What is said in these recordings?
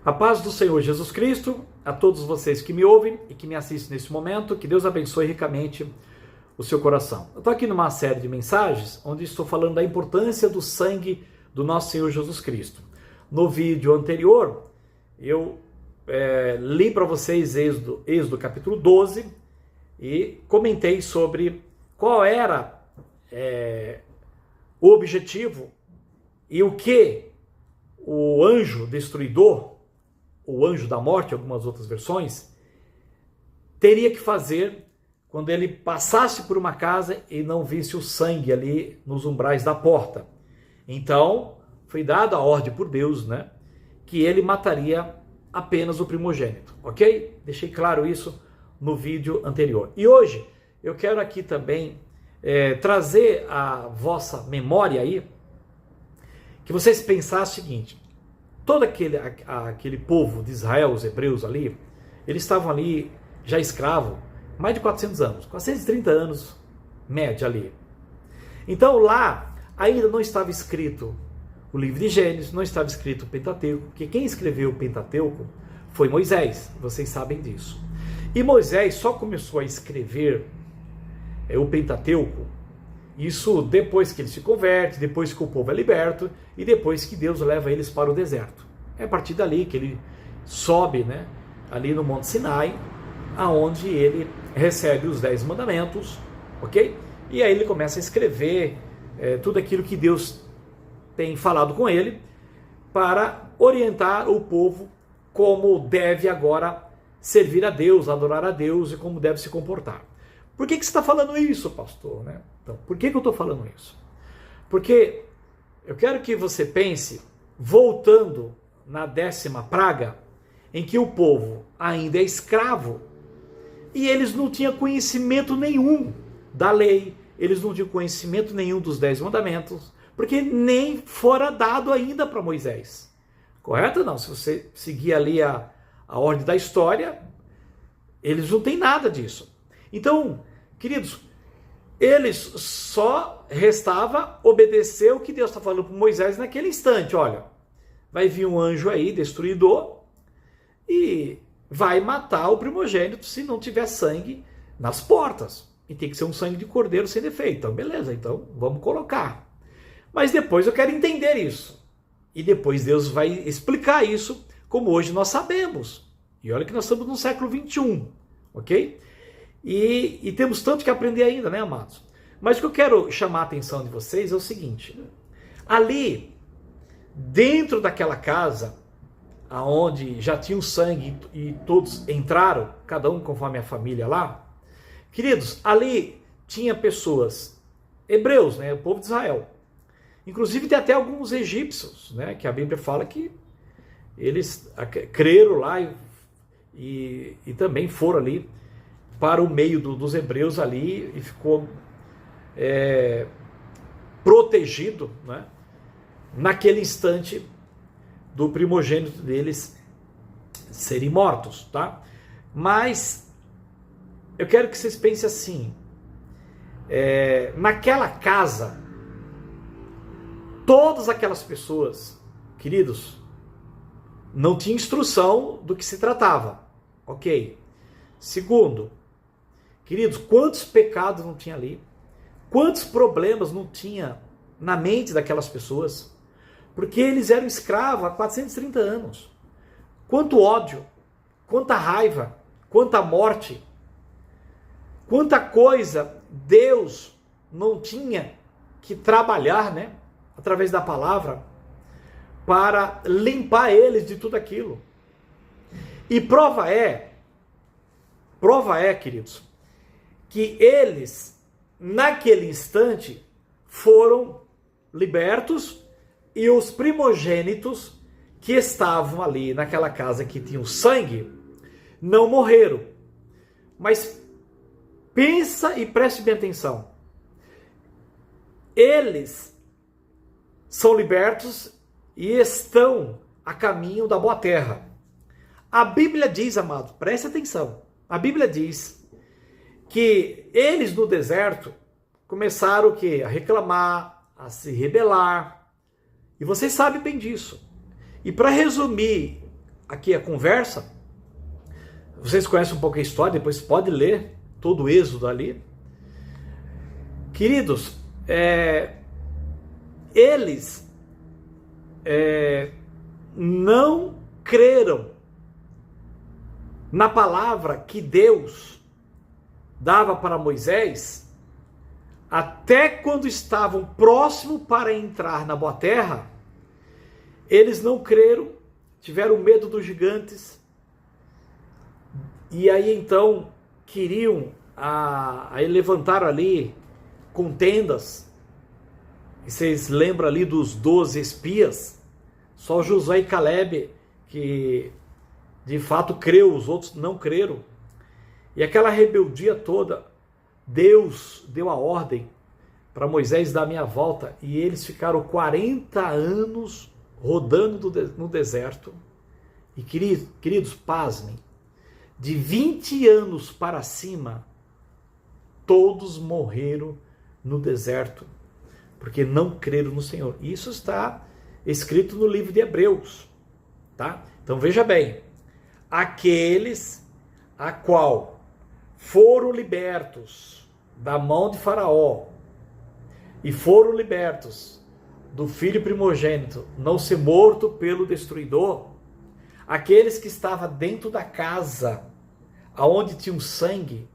A paz do Senhor Jesus Cristo, a todos vocês que me ouvem e que me assistem nesse momento, que Deus abençoe ricamente o seu coração. Eu estou aqui numa série de mensagens onde estou falando da importância do sangue do nosso Senhor Jesus Cristo. No vídeo anterior, eu li para vocês Êxodo capítulo 12 e comentei sobre qual era o objetivo e o que o anjo destruidor, o anjo da morte, algumas outras versões, teria que fazer quando ele passasse por uma casa e não visse o sangue ali nos umbrais da porta. Então, foi dada a ordem por Deus, que ele mataria apenas o primogênito, ok? Deixei claro isso no vídeo anterior. E hoje eu quero aqui também trazer à vossa memória aí, que vocês pensassem o seguinte: todo aquele povo de Israel, os hebreus ali, eles estavam ali já escravos, mais de 400 anos, 430 anos, média ali. Então lá ainda não estava escrito o livro de Gênesis, não estava escrito o Pentateuco, porque quem escreveu o Pentateuco foi Moisés, vocês sabem disso. E Moisés só começou a escrever o Pentateuco, isso depois que ele se converte, depois que o povo é liberto e depois que Deus leva eles para o deserto. É a partir dali que ele sobe, ali no Monte Sinai, aonde ele recebe os 10 mandamentos, ok? E aí ele começa a escrever tudo aquilo que Deus tem falado com ele para orientar o povo como deve agora servir a Deus, adorar a Deus e como deve se comportar. Por que você está falando isso, pastor? Então, por que eu estou falando isso? Porque eu quero que você pense, voltando na 10ª praga, em que o povo ainda é escravo, e eles não tinham conhecimento nenhum da lei, eles não tinham conhecimento nenhum dos 10 mandamentos, porque nem fora dado ainda para Moisés. Correto ou não? Se você seguir ali a ordem da história, eles não têm nada disso. Então, queridos, eles só restava obedecer o que Deus está falando para Moisés naquele instante. Olha, vai vir um anjo aí, destruidor, e vai matar o primogênito se não tiver sangue nas portas. E tem que ser um sangue de cordeiro sem defeito. Então, beleza, então vamos colocar. Mas depois eu quero entender isso. E depois Deus vai explicar isso como hoje nós sabemos. E olha que nós estamos no século 21, ok? E temos tanto que aprender ainda, amados? Mas o que eu quero chamar a atenção de vocês é o seguinte: ali, dentro daquela casa, aonde já tinha o sangue e todos entraram, cada um conforme a família lá, queridos, ali tinha pessoas, hebreus, o povo de Israel. Inclusive tem até alguns egípcios, que a Bíblia fala que eles creram lá e também foram ali para o meio dos hebreus ali e ficou protegido, naquele instante do primogênito deles serem mortos, tá? Mas eu quero que vocês pensem assim, naquela casa, todas aquelas pessoas, queridos, não tinha instrução do que se tratava, ok? Segundo, queridos, quantos pecados não tinha ali? Quantos problemas não tinha na mente daquelas pessoas? Porque eles eram escravos há 430 anos. Quanto ódio, quanta raiva, quanta morte, quanta coisa Deus não tinha que trabalhar, através da palavra, para limpar eles de tudo aquilo. E prova é, queridos, que eles, naquele instante, foram libertos e os primogênitos que estavam ali naquela casa que tinham sangue, não morreram. Mas pensa e preste bem atenção. Eles são libertos e estão a caminho da boa terra. A Bíblia diz, amado, preste atenção. A Bíblia diz que eles no deserto começaram o quê? A reclamar, a se rebelar. E vocês sabem bem disso. E para resumir aqui a conversa. Vocês conhecem um pouco a história, depois pode ler todo o êxodo ali. Queridos, eles não creram na palavra que Deus dava para Moisés, até quando estavam próximos para entrar na boa terra. Eles não creram, tiveram medo dos gigantes, e aí então queriam, aí levantaram ali contendas. E vocês lembram ali dos 12 espias? Só Josué e Caleb que de fato creu, os outros não creram. E aquela rebeldia toda, Deus deu a ordem para Moisés dar a meia volta, e eles ficaram 40 anos rodando no deserto. E queridos, pasmem, de 20 anos para cima, todos morreram no deserto, porque não creram no Senhor. Isso está escrito no livro de Hebreus, tá? Então veja bem, aqueles a qual foram libertos da mão de Faraó e foram libertos do filho primogênito não ser morto pelo destruidor, aqueles que estavam dentro da casa aonde tinha um sangue,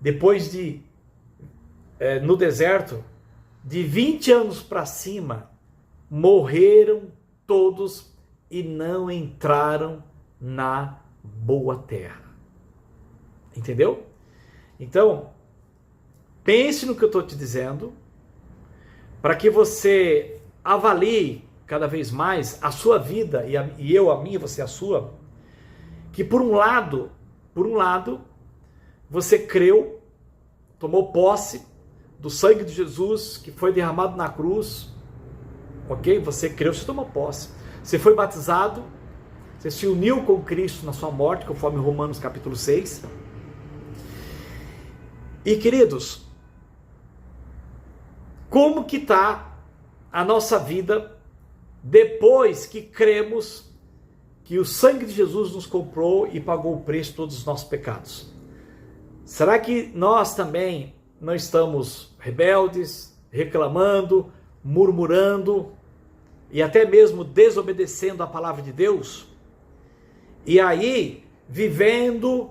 depois de no deserto, de 20 anos para cima, morreram todos e não entraram na boa terra. Entendeu? Então, pense no que eu estou te dizendo, para que você avalie cada vez mais a sua vida, e eu a minha, você a sua, que por um lado, você creu, tomou posse do sangue de Jesus que foi derramado na cruz, ok? Você creu, você tomou posse. Você foi batizado, você se uniu com Cristo na sua morte, conforme Romanos capítulo 6. E queridos, como que está a nossa vida depois que cremos que o sangue de Jesus nos comprou e pagou o preço de todos os nossos pecados? Será que nós também não estamos rebeldes, reclamando, murmurando e até mesmo desobedecendo a palavra de Deus? E aí, vivendo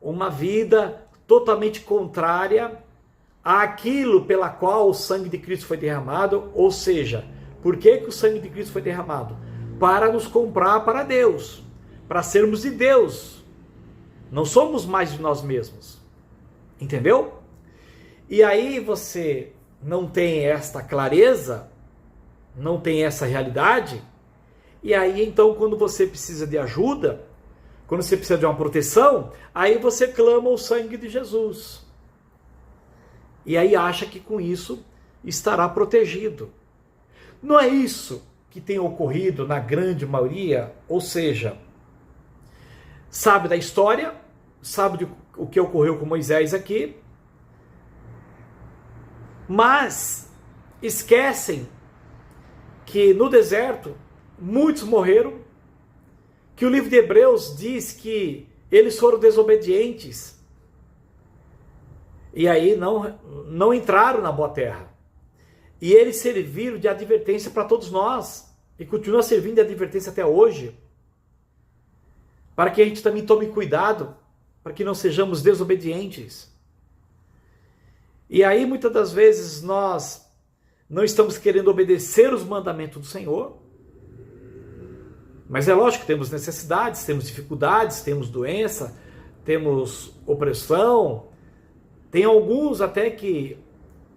uma vida totalmente contrária àquilo pela qual o sangue de Cristo foi derramado. Ou seja, por que o sangue de Cristo foi derramado? Para nos comprar para Deus, para sermos de Deus. Não somos mais de nós mesmos. Entendeu? E aí você não tem esta clareza, não tem essa realidade, e aí então quando você precisa de ajuda, quando você precisa de uma proteção, aí você clama o sangue de Jesus. E aí acha que com isso estará protegido. Não é isso que tem ocorrido na grande maioria, ou seja, sabe da história, sabe o que ocorreu com Moisés aqui, mas esquecem que no deserto muitos morreram, que o livro de Hebreus diz que eles foram desobedientes e aí não entraram na boa terra. E eles serviram de advertência para todos nós e continuam servindo de advertência até hoje, para que a gente também tome cuidado, para que não sejamos desobedientes. E aí muitas das vezes nós não estamos querendo obedecer os mandamentos do Senhor, mas é lógico que temos necessidades, temos dificuldades, temos doença, temos opressão, tem alguns até que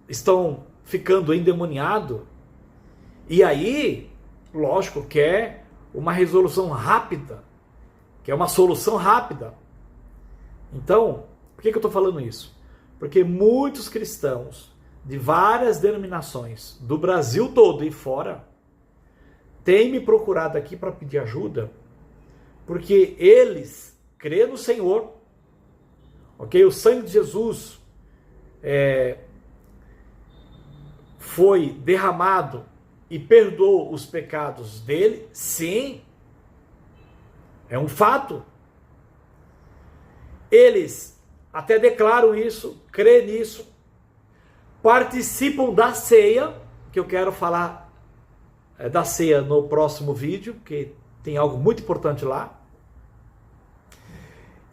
estão ficando endemoniados, e aí, lógico, quer uma resolução rápida, quer uma solução rápida. Então, por que eu estou falando isso? Porque muitos cristãos de várias denominações, do Brasil todo e fora, têm me procurado aqui para pedir ajuda, porque eles creem no Senhor, ok? O sangue de Jesus foi derramado e perdoou os pecados dele, sim, é um fato. Eles até declaram isso, crêem nisso, participam da ceia, que eu quero falar da ceia no próximo vídeo, porque tem algo muito importante lá.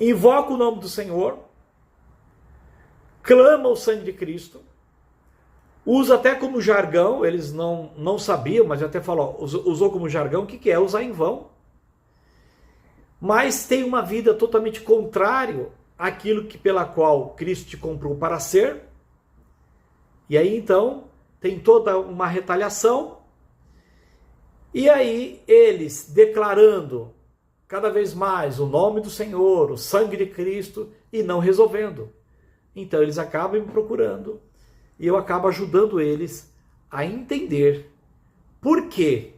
Invoca o nome do Senhor, clama o sangue de Cristo, usa até como jargão, eles não sabiam, mas até falou, usou como jargão, o que é? Usar em vão. Mas tem uma vida totalmente contrário àquilo pela qual Cristo te comprou para ser. E aí então tem toda uma retaliação. E aí eles declarando cada vez mais o nome do Senhor, o sangue de Cristo, e não resolvendo. Então eles acabam me procurando e eu acabo ajudando eles a entender por que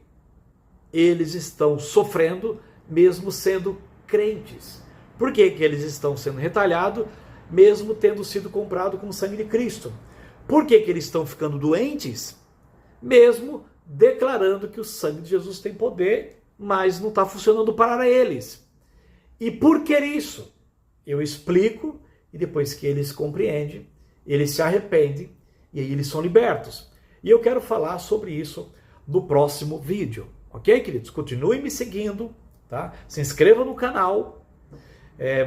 eles estão sofrendo mesmo sendo crentes. Por que eles estão sendo retalhados mesmo tendo sido comprados com o sangue de Cristo? Por que eles estão ficando doentes mesmo declarando que o sangue de Jesus tem poder, mas não está funcionando para eles? E por que isso? Eu explico, e depois que eles compreendem, eles se arrependem, e aí eles são libertos. E eu quero falar sobre isso no próximo vídeo. Ok, queridos? Continuem me seguindo, tá? Se inscreva no canal,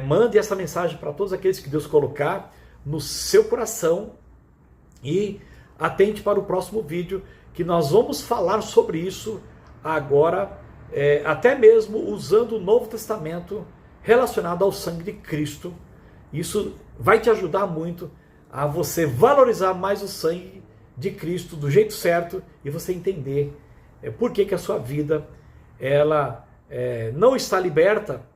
mande essa mensagem para todos aqueles que Deus colocar no seu coração e atente para o próximo vídeo, que nós vamos falar sobre isso agora, até mesmo usando o Novo Testamento relacionado ao sangue de Cristo. Isso vai te ajudar muito a você valorizar mais o sangue de Cristo do jeito certo e você entender por que a sua vida ela não está liberta,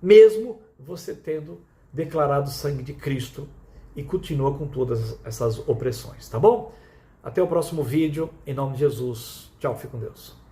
mesmo você tendo declarado o sangue de Cristo e continua com todas essas opressões, tá bom? Até o próximo vídeo, em nome de Jesus. Tchau, fique com Deus.